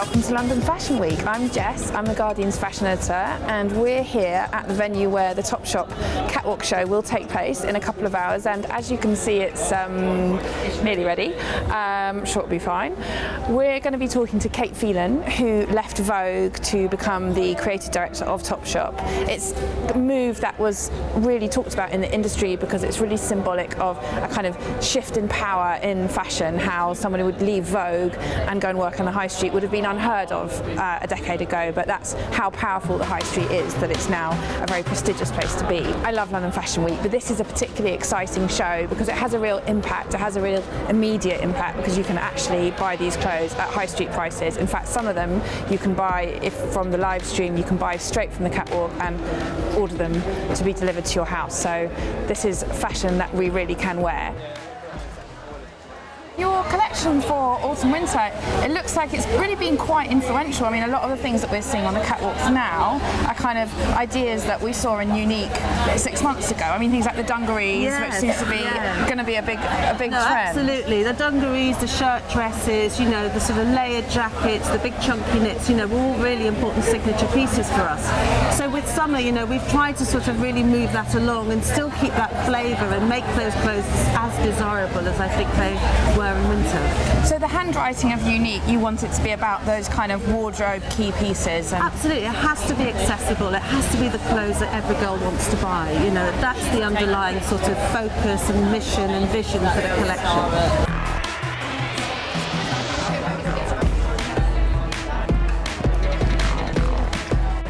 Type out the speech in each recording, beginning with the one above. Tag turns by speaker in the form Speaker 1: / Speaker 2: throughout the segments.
Speaker 1: welcome to London Fashion Week. I'm Jess, I'm the Guardian's fashion editor, and we're here at the venue where the Topshop catwalk show will take place in a couple of hours, and as you can see it's nearly ready. I'm sure it'll be fine. We're going to be talking to Kate Phelan, who left Vogue to become the creative director of Topshop. It's a move that was really talked about in the industry because it's really symbolic of a kind of shift in power in fashion, how someone who would leave Vogue and go and work on the high street would have been unheard of a decade ago, but that's how powerful the high street is, that it's now a very prestigious place to be. I love London Fashion Week, but this is a particularly exciting show because it has a real impact, it has a real immediate impact, because you can actually buy these clothes at high street prices. In fact, some of them you can buy, if from the live stream, you can buy straight from the catwalk and order them to be delivered to your house. So this is fashion that we really can wear. Your collection for autumn-winter, it looks like it's really been quite influential. I mean, a lot of the things that we're seeing on the catwalks now are kind of ideas that we saw in Unique 6 months ago. I mean, things like the dungarees,
Speaker 2: yes,
Speaker 1: which seems to be going to be a big trend.
Speaker 2: Absolutely, the dungarees, the shirt dresses, you know, the sort of layered jackets, the big chunky knits, you know, were all really important signature pieces for us. So with summer, you know, we've tried to sort of really move that along and still keep that flavour and make those clothes as desirable as I think they were in winter.
Speaker 1: So the handwriting of Unique, you want it to be about those kind of wardrobe key pieces. And
Speaker 2: absolutely, it has to be accessible. It has to be the clothes that every girl wants to buy. You know, that's the underlying sort of focus and mission and vision for the collection.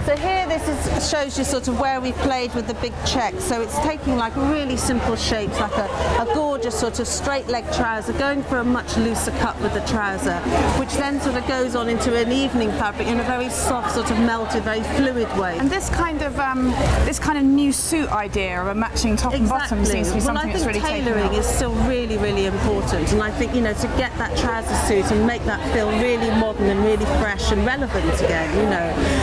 Speaker 2: So here this shows you sort of where we played with the big check. So it's taking like really simple shapes, like a gorgeous sort of straight leg trouser, going for a much looser cut with the trouser, which then sort of goes on into an evening fabric in a very soft, sort of melted, very fluid way.
Speaker 1: And this kind of new suit idea of a matching top and bottom seems to be something that's really taken off.
Speaker 2: Tailoring is still really, really important, and I think, you know, to get that trouser suit and make that feel really modern and really fresh and relevant again, you know.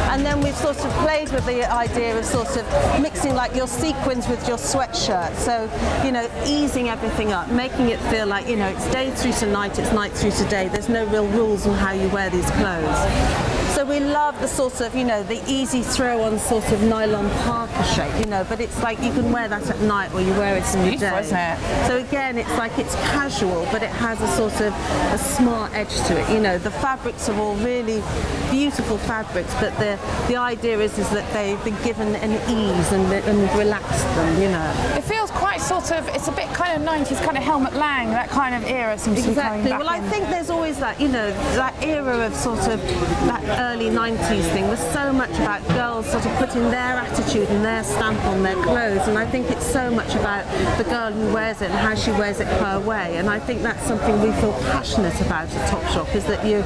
Speaker 2: And then we've sort of played with the idea of sort of mixing like your sequins with your sweatshirt. So, you know, easing everything up, making it feel like, you know, it's day through to night, it's night through to day. There's no real rules on how you wear these clothes. So we love the sort of, you know, the easy throw-on sort of nylon parka shape, you know, but it's like you can wear that at night or you wear it in the day.
Speaker 1: Isn't it?
Speaker 2: So again, it's like it's casual, but it has a sort of a smart edge to it. You know, the fabrics are all really beautiful fabrics, but the idea is that they've been given an ease and relaxed them, you know.
Speaker 1: It feels quite sort of, it's a bit kind of 90s, kind of Helmut Lang, that kind of era seems to be coming back.
Speaker 2: Well, I think there's always that, you know, that era of sort of that early 90s thing was so much about girls sort of putting their attitude and their stamp on their clothes, and I think it's so much about the girl who wears it and how she wears it her way, and I think that's something we feel passionate about at Topshop, is that you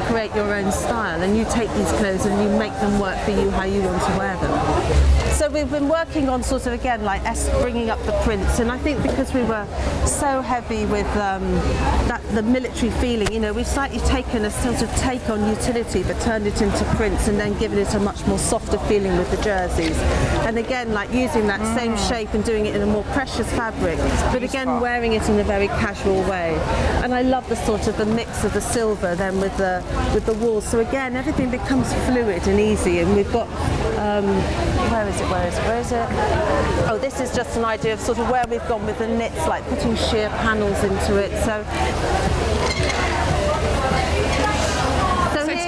Speaker 2: create your own style and you take these clothes and you make them work for you how you want to wear them. So we've been working on sort of, again, like bringing up the prints, and I think because we were so heavy with the military feeling, you know, we've slightly taken a sort of take on utility but turned it into prints and then given it a much more softer feeling with the jerseys. And again, like using that same shape and doing it in a more precious fabric, but again wearing it in a very casual way. And I love the sort of the mix of the silver then with the wool. So again, everything becomes fluid and easy, and we've got where is it? Oh, this is just an idea of sort of where we've gone with the knits, like putting sheer panels into it. So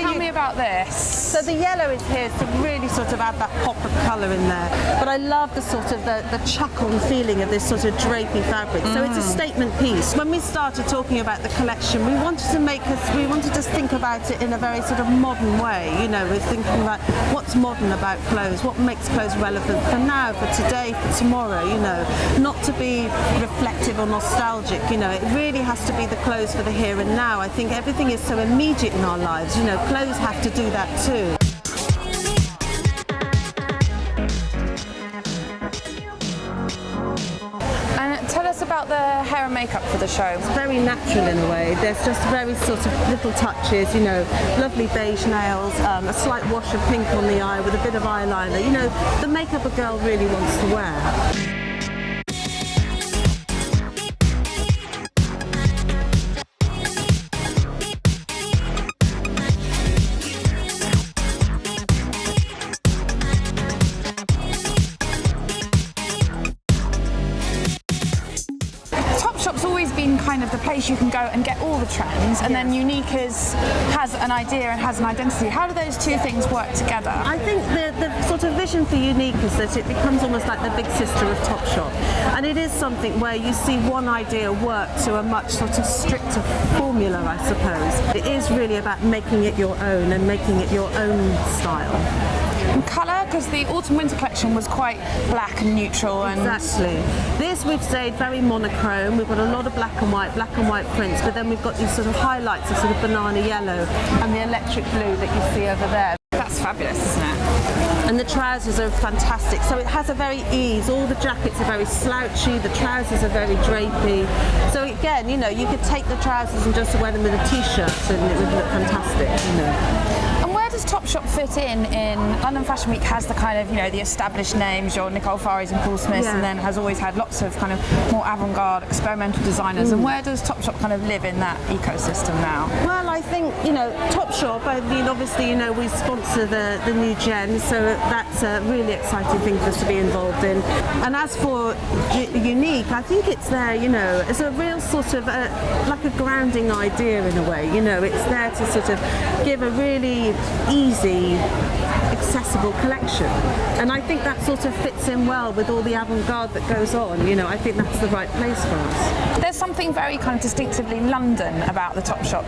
Speaker 1: tell me about this.
Speaker 2: So the yellow is here to really sort of add that pop of colour in there. But I love the sort of the chuck-on feeling of this sort of drapey fabric. So it's a statement piece. When we started talking about the collection, we wanted to think about it in a very sort of modern way. You know, we're thinking about what's modern about clothes, what makes clothes relevant for now, for today, for tomorrow, you know, not to be reflective or nostalgic, you know, it really has to be the clothes for the here and now. I think everything is so immediate in our lives, you know, clothes have to do that too.
Speaker 1: And tell us us about the hair and makeup for the show.
Speaker 2: It's very natural in a way. There's just very sort of little touches, you know, lovely beige nails, a slight wash of pink on the eye with a bit of eyeliner. You know, the makeup a girl really wants to wear.
Speaker 1: Topshop's always been kind of the place you can go and get all the trends, and then Unique has an idea and has an identity. How do those two things work together?
Speaker 2: I think the sort of vision for Unique is that it becomes almost like the big sister of Topshop, and it is something where you see one idea work to a much sort of stricter formula, I suppose. It is really about making it your own and making it your own style.
Speaker 1: And colour, because the autumn-winter collection was quite black and neutral. And
Speaker 2: exactly. This we've stayed very monochrome. We've got a lot of black and white prints, but then we've got these sort of highlights of sort of banana yellow and the electric blue that you see over there.
Speaker 1: That's fabulous, isn't it?
Speaker 2: And the trousers are fantastic. So it has a very ease. All the jackets are very slouchy. The trousers are very drapey. So again, you know, you could take the trousers and just wear them with a t-shirt and it would look fantastic, you know.
Speaker 1: Where does Topshop fit in London Fashion Week? Has the kind of, you know, the established names, your Nicole Faris and Paul Smiths, and then has always had lots of kind of more avant-garde experimental designers. And where does Topshop kind of live in that ecosystem now?
Speaker 2: Well, I think, you know, Topshop, I mean, obviously, you know, we sponsor the new gen, so that's a really exciting thing for us to be involved in. And as for Unique, I think it's there, you know, as a real sort of like a grounding idea in a way. You know, it's there to sort of give a really easy, accessible collection, and I think that sort of fits in well with all the avant-garde that goes on. You know, I think that's the right place for us.
Speaker 1: There's something very kind of distinctively London about the Topshop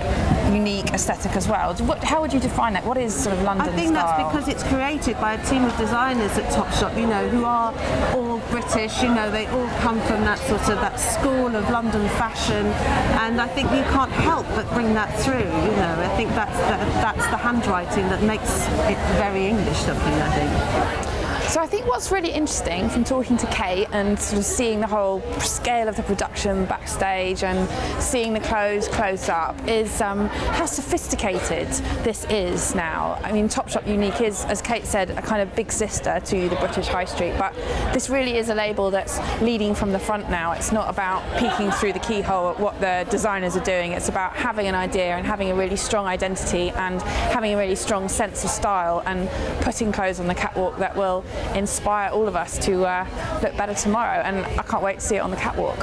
Speaker 1: Unique aesthetic as well. How would you define that? What is sort of London
Speaker 2: I think
Speaker 1: style?
Speaker 2: That's because it's created by a team of designers at Topshop, you know, who are all British. You know, they all come from that sort of that school of London fashion, and I think you can't help but bring that through. You know, I think that's the handwriting that makes it very English looking, I think.
Speaker 1: So I think what's really interesting from talking to Kate and sort of seeing the whole scale of the production backstage and seeing the clothes close up is how sophisticated this is now. I mean, Topshop Unique is, as Kate said, a kind of big sister to the British High Street, but this really is a label that's leading from the front now. It's not about peeking through the keyhole at what the designers are doing. It's about having an idea and having a really strong identity and having a really strong sense of style and putting clothes on the catwalk that will inspire all of us to look better tomorrow, and I can't wait to see it on the catwalk.